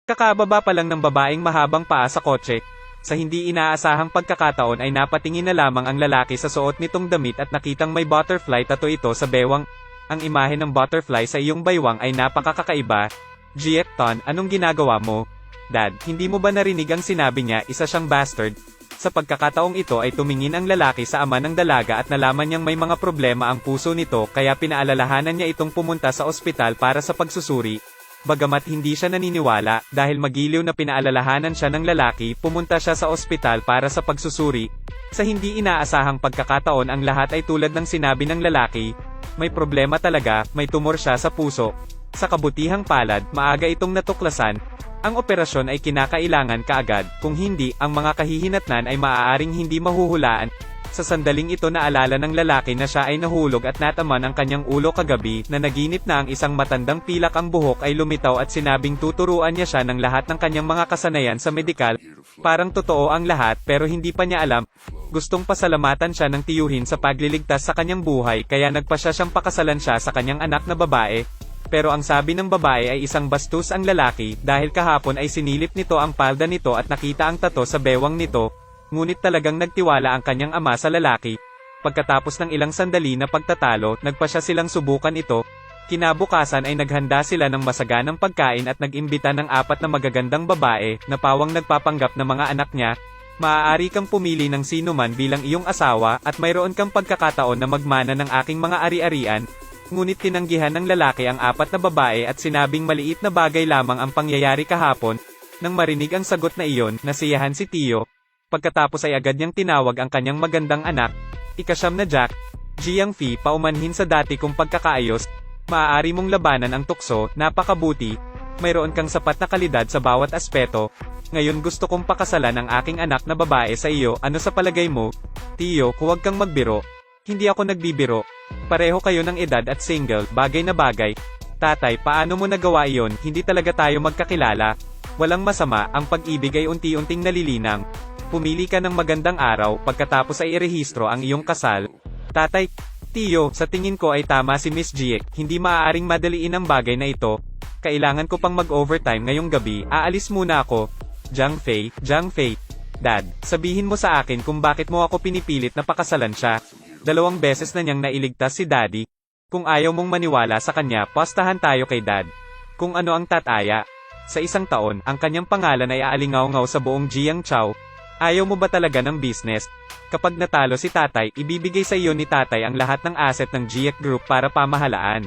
Kakababa pa lang ng babaeng mahabang paa sa kotse. Sa hindi inaasahang pagkakataon ay napatingin na lamang ang lalaki sa suot nitong damit at nakitang may butterfly tattoo ito sa bewang. Ang imahe ng butterfly sa iyong baywang ay napakakakaiba. Jiek Ton, anong ginagawa mo? Dad, hindi mo ba narinig ang sinabi niya, isa siyang bastard? Sa pagkakataong ito ay tumingin ang lalaki sa ama ng dalaga at nalaman niyang may mga problema ang puso nito kaya pinaalalahanan niya itong pumunta sa ospital para sa pagsusuri. Bagamat hindi siya naniniwala, dahil magiliw na pinaalalahanan siya ng lalaki, pumunta siya sa ospital para sa pagsusuri. Sa hindi inaasahang pagkakataon ang lahat ay tulad ng sinabi ng lalaki. May problema talaga, may tumor siya sa puso. Sa kabutihang palad, maaga itong natuklasan. Ang operasyon ay kinakailangan kaagad, kung hindi, ang mga kahihinatnan ay maaaring hindi mahuhulaan. Sa sandaling ito naalala ng lalaki na siya ay nahulog at nataman ang kanyang ulo kagabi, na naginip na ang isang matandang pilak ang buhok ay lumitaw at sinabing tuturuan niya siya ng lahat ng kanyang mga kasanayan sa medikal. Parang totoo ang lahat pero hindi pa niya alam. Gustong pasalamatan siya ng tiyuhin sa pagliligtas sa kanyang buhay kaya nagpasya siyang pakasalan siya sa kanyang anak na babae. Pero ang sabi ng babae ay isang bastos ang lalaki dahil kahapon ay sinilip nito ang palda nito at nakita ang tato sa bewang nito. Ngunit talagang nagtiwala ang kanyang ama sa lalaki. Pagkatapos ng ilang sandali na pagtatalo, nagpasya silang subukan ito. Kinabukasan ay naghanda sila ng masaganang pagkain at nag-imbita ng 4 na magagandang babae, na pawang nagpapanggap na mga anak niya. Maaari kang pumili ng sino man bilang iyong asawa, at mayroon kang pagkakataon na magmana ng aking mga ari-arian. Ngunit tinanggihan ng lalaki ang 4 na babae at sinabing maliit na bagay lamang ang pangyayari kahapon. Nang marinig ang sagot na iyon, nasiyahan si Tio. Pagkatapos ay agad niyang tinawag ang kanyang magandang anak, ika-9 na Jack, Jiang Fi, paumanhin sa dati kong pagkakaayos. Maaari mong labanan ang tukso, napakabuti. Mayroon kang sapat na kalidad sa bawat aspeto. Ngayon gusto kong pakasalan ang aking anak na babae sa iyo, ano sa palagay mo? Tio, huwag kang magbiro. Hindi ako nagbibiro. Pareho kayo ng edad at single, bagay na bagay. Tatay, paano mo nagawa iyon? Hindi talaga tayo magkakilala. Walang masama, ang pag-ibig ay unti-unting nalilinang. Pumili ka ng magandang araw, pagkatapos ay irehistro ang iyong kasal. Tatay, Tio, sa tingin ko ay tama si Miss Jiek, hindi maaaring madaliin ang bagay na ito. Kailangan ko pang mag-overtime ngayong gabi, aalis muna ako. Jiang Fei, Dad, sabihin mo sa akin kung bakit mo ako pinipilit na pakasalan siya. 2 beses na niyang nailigtas si Daddy. Kung ayaw mong maniwala sa kanya, pastahan tayo kay Dad. Kung ano ang tataya. Sa 1 taon, ang kanyang pangalan ay aalingaw-ngaw sa buong Jiangchao. Ayaw mo ba talaga ng business? Kapag natalo si tatay, ibibigay sa iyo ni tatay ang lahat ng asset ng Jiek Group para pamahalaan.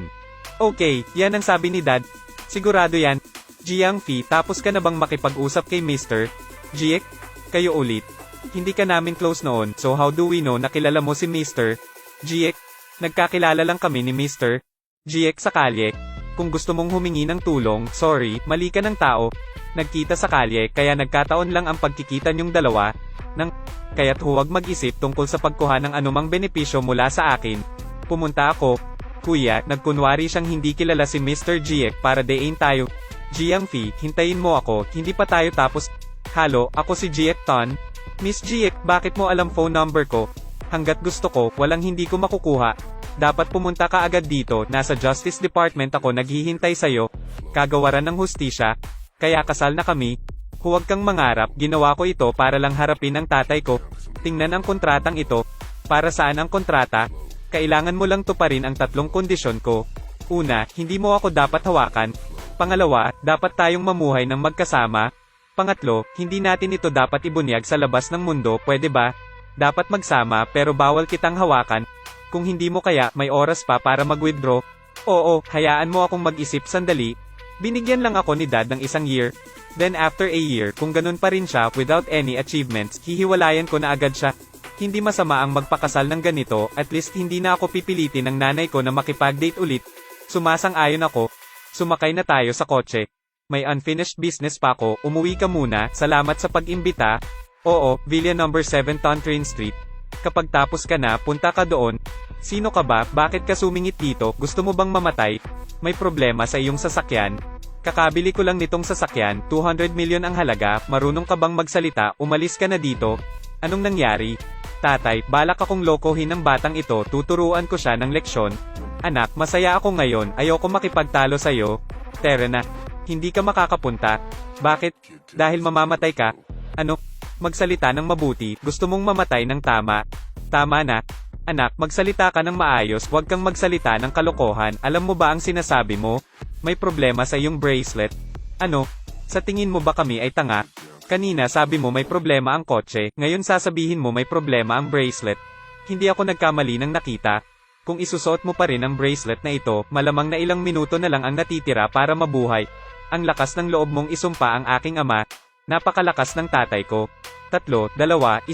Okay, yan ang sabi ni Dad. Sigurado yan. Jiang Fi, tapos ka na bang makipag-usap kay Mr. Jiek? Kayo ulit. Hindi ka namin close noon, so how do we know na kilala mo si Mr. Jiek? Nagkakilala lang kami ni Mr. Jiek sa kalye. Kung gusto mong humingi ng tulong, sorry, mali ka ng tao. Nagkita sa kalye, kaya nagkataon lang ang pagkikita niyong dalawa. Kaya't huwag mag-isip tungkol sa pagkuha ng anumang benepisyo mula sa akin. Pumunta ako. Kuya, nagkunwari siyang hindi kilala si Mr. Jiek para dayin tayo. Jiang Fi, hintayin mo ako, hindi pa tayo tapos. Halo, ako si Jiek Ton. Miss Jiek, bakit mo alam phone number ko? Hanggat gusto ko, walang hindi ko makukuha. Dapat pumunta ka agad dito, nasa Justice Department ako naghihintay sa'yo. Kagawaran ng hustisya. Kaya kasal na kami. Huwag kang mangarap, ginawa ko ito para lang harapin ang tatay ko. Tingnan ang kontratang ito. Para saan ang kontrata? Kailangan mo lang tuparin ang 3 kondisyon ko. Una, hindi mo ako dapat hawakan. Pangalawa, dapat tayong mamuhay ng magkasama. Pangatlo, hindi natin ito dapat ibunyag sa labas ng mundo, pwede ba? Dapat magsama pero bawal kitang hawakan. Kung hindi mo kaya, may oras pa para mag-withdraw. Oo, hayaan mo akong mag-isip sandali. Binigyan lang ako ni Dad ng 1 year. Then after a year, kung ganun pa rin siya without any achievements, hihiwalayan ko na agad siya. Hindi masama ang magpakasal ng ganito, at least hindi na ako pipilitin ng nanay ko na makipag-date ulit. Sumasang-ayon ako. Sumakay na tayo sa kotse. May unfinished business pa ako, umuwi ka muna, salamat sa pag-imbita. Oo, Villa No. 7 Tontrain Street. Kapag tapos ka na, punta ka doon. Sino ka ba, bakit ka sumingit dito, gusto mo bang mamatay? May problema sa iyong sasakyan? Kakabili ko lang nitong sasakyan, 200 million ang halaga, marunong ka bang magsalita, umalis ka na dito? Anong nangyari? Tatay, balak akong lokohin ng batang ito, tuturuan ko siya ng leksyon. Anak, masaya ako ngayon, ayoko makipagtalo sa'yo. Tara na. Hindi ka makakapunta. Bakit? Dahil mamamatay ka? Ano? Magsalita ng mabuti, gusto mong mamatay ng tama. Tama na. Anak, magsalita ka ng maayos, huwag kang magsalita ng kalokohan. Alam mo ba ang sinasabi mo? May problema sa iyong bracelet. Ano? Sa tingin mo ba kami ay tanga? Kanina sabi mo may problema ang kotse, ngayon sasabihin mo may problema ang bracelet. Hindi ako nagkamali ng nakita. Kung isusuot mo pa rin ang bracelet na ito, malamang na ilang minuto na lang ang natitira para mabuhay. Ang lakas ng loob mong isumpa ang aking ama. Napakalakas ng tatay ko. 3, 2, 1.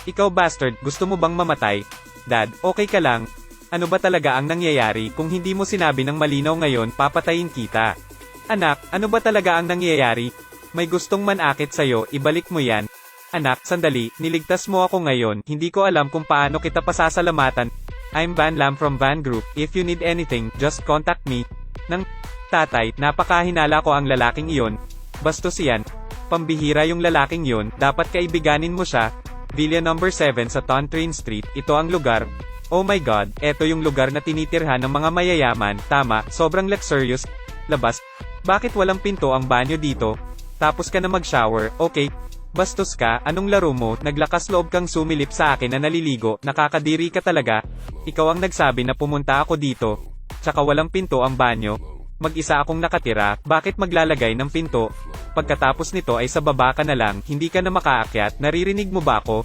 Ikaw bastard, gusto mo bang mamatay? Dad, okay ka lang? Ano ba talaga ang nangyayari? Kung hindi mo sinabi ng malinaw ngayon, papatayin kita. Anak, ano ba talaga ang nangyayari? May gustong manakit sa'yo, ibalik mo yan. Anak, sandali, niligtas mo ako ngayon, hindi ko alam kung paano kita pasasalamatan. I'm Van Lam from Van Group, if you need anything, just contact me. Nang tatay, napakahinala ko ang lalaking iyon. Bastos yan. Pambihira yung lalaking yun, dapat kaibiganin mo siya. Villa number 7 sa Tontrin Street, ito ang lugar. Oh my god, eto yung lugar na tinitirhan ng mga mayayaman, tama, sobrang luxurious. Labas. Bakit walang pinto ang banyo dito? Tapos ka na mag-shower, okay. Bastos ka, anong laro mo, naglakas loob kang sumilip sa akin na naliligo, nakakadiri ka talaga. Ikaw ang nagsabi na pumunta ako dito. Tsaka walang pinto ang banyo. Mag-isa akong nakatira, bakit maglalagay ng pinto? Pagkatapos nito ay sa baba ka na lang, hindi ka na makaakyat, naririnig mo ba ako?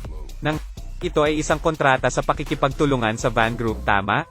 Ito ay isang kontrata sa pakikipagtulungan sa Van Group, tama?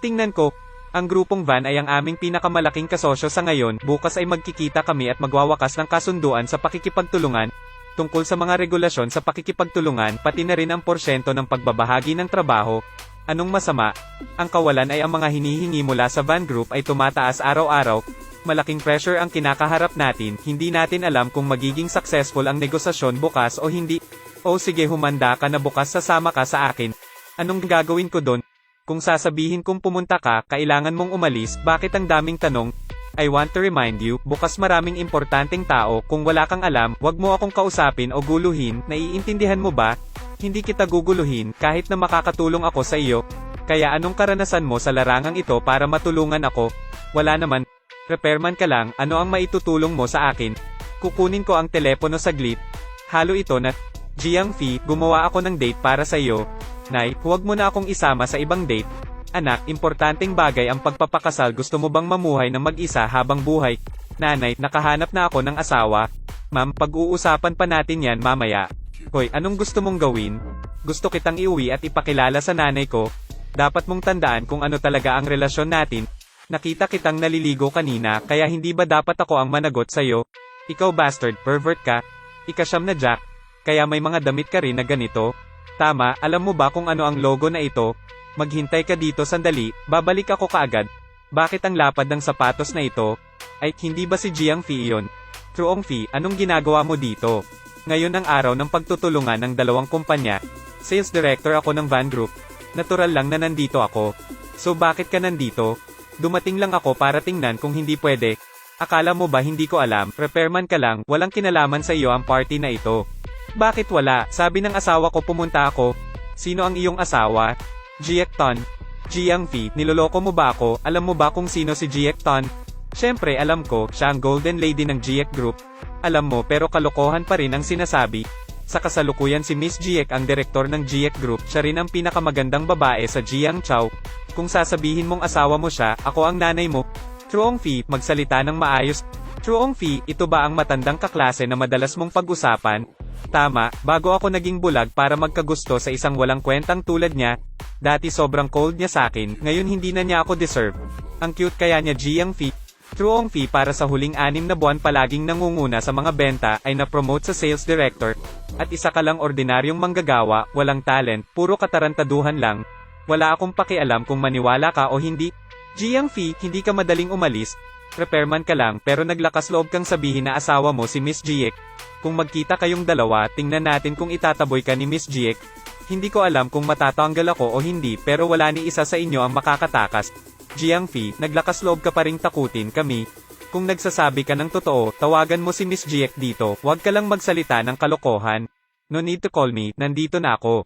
Tingnan ko, ang grupong Van ay ang aming pinakamalaking kasosyo sa ngayon, bukas ay magkikita kami at magwawakas ng kasunduan sa pakikipagtulungan, tungkol sa mga regulasyon sa pakikipagtulungan, pati na rin ang porsyento ng pagbabahagi ng trabaho. Anong masama? Ang kawalan ay ang mga hinihingi mula sa Van Group ay tumataas araw-araw. Malaking pressure ang kinakaharap natin, hindi natin alam kung magiging successful ang negosasyon bukas o hindi. O sige, humanda ka na, bukas sasama ka sa akin. Anong gagawin ko doon? Kung sasabihin kong pumunta ka, kailangan mong umalis, bakit ang daming tanong? I want to remind you, bukas maraming importanteng tao, kung wala kang alam, wag mo akong kausapin o guluhin, naiintindihan mo ba? Hindi kita guguluhin, kahit na makakatulong ako sa iyo. Kaya anong karanasan mo sa larangang ito para matulungan ako? Wala naman. Repairman ka lang, ano ang maitutulong mo sa akin? Kukunin ko ang telepono saglit. Halo ito na, Jiang Fi, gumawa ako ng date para sa iyo. Nay, huwag mo na akong isama sa ibang date. Anak, importanteng bagay ang pagpapakasal, gusto mo bang mamuhay ng mag-isa habang buhay? Nanay, nakahanap na ako ng asawa. Ma'am, pag-uusapan pa natin yan mamaya. Hoy, anong gusto mong gawin? Gusto kitang iuwi at ipakilala sa nanay ko. Dapat mong tandaan kung ano talaga ang relasyon natin. Nakita kitang naliligo kanina, kaya hindi ba dapat ako ang managot sa'yo? Ikaw bastard, pervert ka. Ikasyam na Jack. Kaya may mga damit ka rin na ganito. Tama, alam mo ba kung ano ang logo na ito? Maghintay ka dito sandali, babalik ako kaagad. Bakit ang lapad ng sapatos na ito? Ay, hindi ba si Jiang Fi iyon? Truong Fi, anong ginagawa mo dito? Ngayon ang araw ng pagtutulungan ng dalawang kumpanya. Sales director ako ng Van Group. Natural lang na nandito ako. So bakit ka nandito? Dumating lang ako para tingnan kung hindi pwede. Akala mo ba hindi ko alam, repairman ka lang, walang kinalaman sa iyo ang party na ito. Bakit wala? Sabi ng asawa ko pumunta ako. Sino ang iyong asawa? Jiek Ton. Jiang Fi, niloloko mo ba ako? Alam mo ba kung sino si Jiek Ton? Syempre alam ko, siya ang golden lady ng Jiek Group. Alam mo, pero kalokohan pa rin ang sinasabi. Sa kasalukuyan si Miss Jiek ang direktor ng Jiek Group, siya rin ang pinakamagandang babae sa Jiangzhou. Kung sasabihin mong asawa mo siya, ako ang nanay mo. Truong Fi, magsalita ng maayos. Truong Fi, ito ba ang matandang kaklase na madalas mong pag-usapan? Tama, bago ako naging bulag para magkagusto sa isang walang kwentang tulad niya. Dati sobrang cold niya sa akin, ngayon hindi na niya ako deserve. Ang cute kaya niya Jiang Fi. Truong Fi, para sa huling 6 na buwan palaging nangunguna sa mga benta, ay na-promote sa sales director. At isa ka lang ordinaryong manggagawa, walang talent, puro katarantaduhan lang. Wala akong pakialam kung maniwala ka o hindi. Jiang Fi, hindi ka madaling umalis. Repairman ka lang, pero naglakas loob kang sabihin na asawa mo si Miss Jiek. Kung magkita kayong dalawa, tingnan natin kung itataboy ka ni Miss Jiek. Hindi ko alam kung matatanggal ako o hindi, pero wala ni isa sa inyo ang makakatakas. Jiang Fi, naglakas loob ka pa ring takutin kami. Kung nagsasabi ka ng totoo, tawagan mo si Miss Jiek dito, huwag ka lang magsalita ng kalokohan. No need to call me, nandito na ako.